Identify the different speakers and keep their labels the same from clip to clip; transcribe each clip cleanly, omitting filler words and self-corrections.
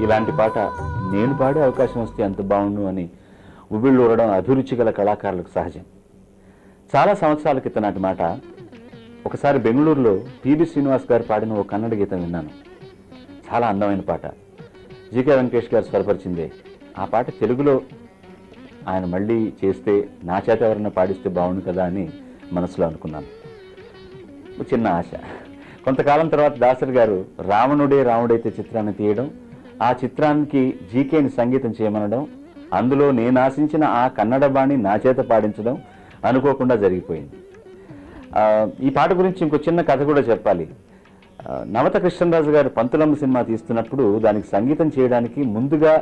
Speaker 1: ఇలాంటి పాట నేను పాడే అవకాశం వస్తే ఎంత బాగుండు అని ఉవ్విళ్ళు ఊరడం అభిరుచి గల కళాకారులకు సహజం. చాలా సంవత్సరాల క్రితం నాటి మాట. ఒకసారి బెంగళూరులో పిబి శ్రీనివాస్ గారు పాడిన ఓ కన్నడ గీతం విన్నాను. చాలా అందమైన పాట. జీకే వెంకటేష్ గారు స్వరపరిచిందే. ఆ పాట తెలుగులో ఆయన మళ్ళీ చేస్తే నా చేత ఎవరైనా పాడిస్తే బాగుండు కదా అని మనసులో అనుకున్నాను. చిన్న ఆశ. కొంతకాలం తర్వాత దాసరి గారు రావణుడే రాముడైతే చిత్రాన్ని తీయడం, ఆ చిత్రానికి జీకేని సంగీతం చేయమనడం, అందులో నేను ఆశించిన ఆ కన్నడ బాణి నా చేత పాడించడం అనుకోకుండా జరిగిపోయింది. ఈ పాట గురించి ఇంకో చిన్న కథ కూడా చెప్పాలి. నవత కృష్ణరాజు గారు పంతులమ్మ సినిమా తీస్తున్నప్పుడు దానికి సంగీతం చేయడానికి ముందుగా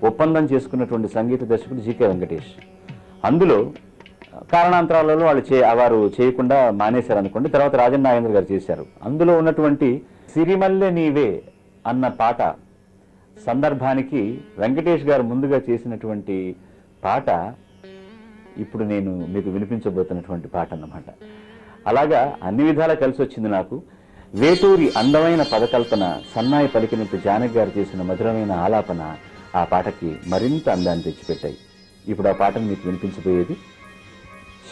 Speaker 1: ఒప్పందం చేసుకున్నటువంటి సంగీత దర్శకుడు జీకే వెంకటేష్. అందులో కారణాంతరాలలో వారు చేయకుండా మానేశారు అనుకోండి. తర్వాత రాజన్ నాగేంద్ర గారు చేశారు. అందులో ఉన్నటువంటి సిరిమల్లె నీవే అన్న పాట సందర్భానికి వెంకటేష్ గారు ముందుగా చేసినటువంటి పాట ఇప్పుడు నేను మీకు వినిపించబోతున్నటువంటి పాట అన్నమాట. అలాగా అన్ని విధాలా కలిసి వచ్చింది నాకు. వేటూరి అందమైన పదకల్పన, సన్నాయి పలికినట్టు జానకి గారు చేసిన మధురమైన ఆలాపన ఆ పాటకి మరింత అందాన్ని తెచ్చిపెట్టాయి. ఇప్పుడు ఆ పాటను మీకు వినిపించబోయేది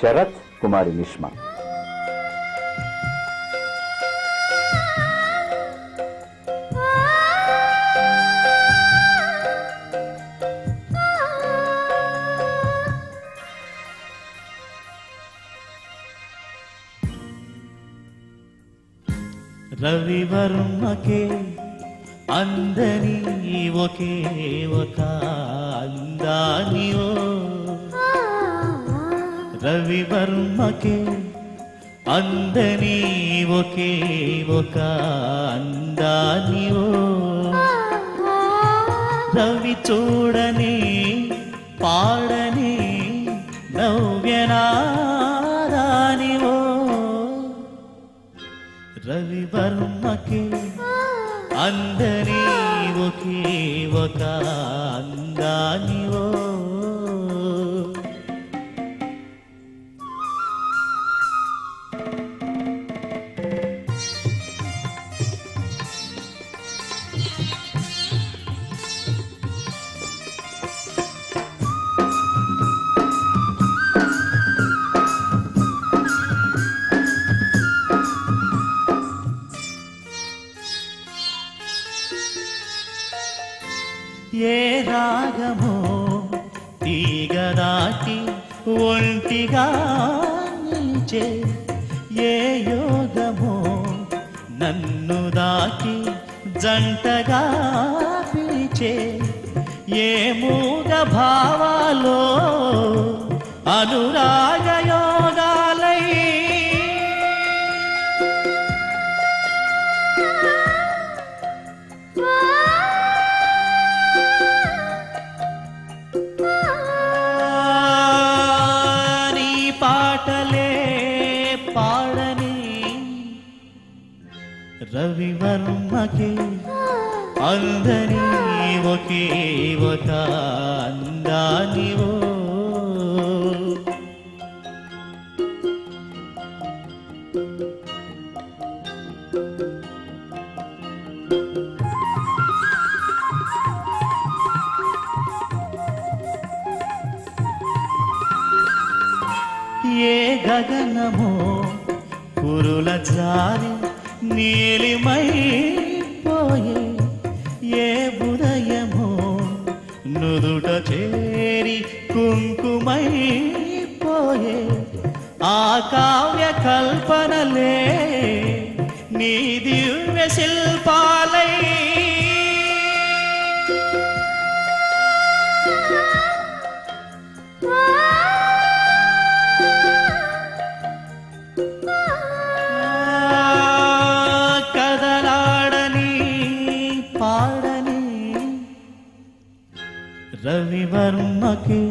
Speaker 1: శరత్ కుమారి నిష్మా.
Speaker 2: రవివర్మకే అందని ఒకే ఒక అందానివో, రవివర్మకే అందని ఒకే ఒక అందానివో, రవి చూడని పాడని నవ్యనాదానివో, రవివర్మకే అందని ఒకే ఒక అందానివో. ఏ రాగమో తీగ దాటి ఒంటిగా నిలిచే, ఏ యోగమో నన్ను దాటి జంటగా పిలిచే, ఏ మూగ భావాలో అనురాగ యోగాలై, రవివర్మకే అందని ఒకే ఒక అందానివో. ఏ గగనమో కురుల జారి నీలిమై పోయే, ఏ ఉదయమో నుదుట చేరి కుంకుమై పోయే, ఆ కావ్య కల్పనలే నీ దివ్య శిల్పాలై, రవివర్మకే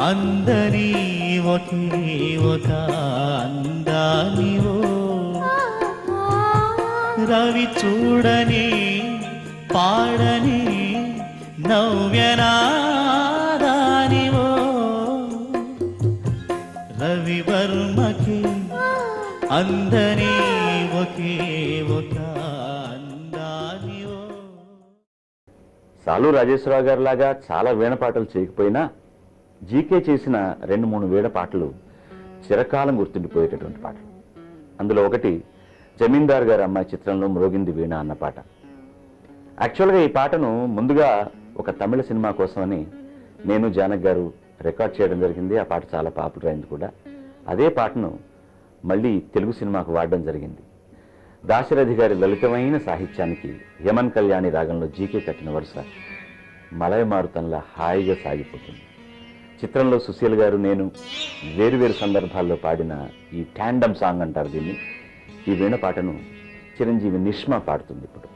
Speaker 2: అందని ఒకే ఒక అందానివో, రవి చూడని పాడని నవ్యనాదానివో, రవివర్మకే అందని ఒకే ఒక అందానివో.
Speaker 1: సాలు రాజేశ్వరరావు గారి లాగా చాలా వీణ పాటలు చేయకపోయినా జీకే చేసిన 2-3 వీణ పాటలు చిరకాలం గుర్తుండిపోయేటటువంటి పాటలు. అందులో ఒకటి జమీందార్ గారి అమ్మాయి చిత్రంలో మ్రోగింది వీణ అన్న పాట. యాక్చువల్గా ఈ పాటను ముందుగా ఒక తమిళ సినిమా కోసమని నేను జానక్ గారు రికార్డ్ చేయడం జరిగింది. ఆ పాట చాలా పాపులర్ అయింది కూడా. అదే పాటను మళ్ళీ తెలుగు సినిమాకు వాడడం జరిగింది. దాశరథి గారి లలితమైన సాహిత్యానికి యమన్ కళ్యాణి రాగంలో జీకే కట్టిన వరుస మలయ మారుతంలా హాయిగా సాగిపోతుంది. చిత్రంలో సుశీల్ గారు నేను వేరువేరు సందర్భాల్లో పాడిన ఈ ట్యాండమ్ సాంగ్ అంటారు దీన్ని. ఈ వీణ పాటను చిరంజీవి నిష్మా పాడుతుంది ఇప్పుడు.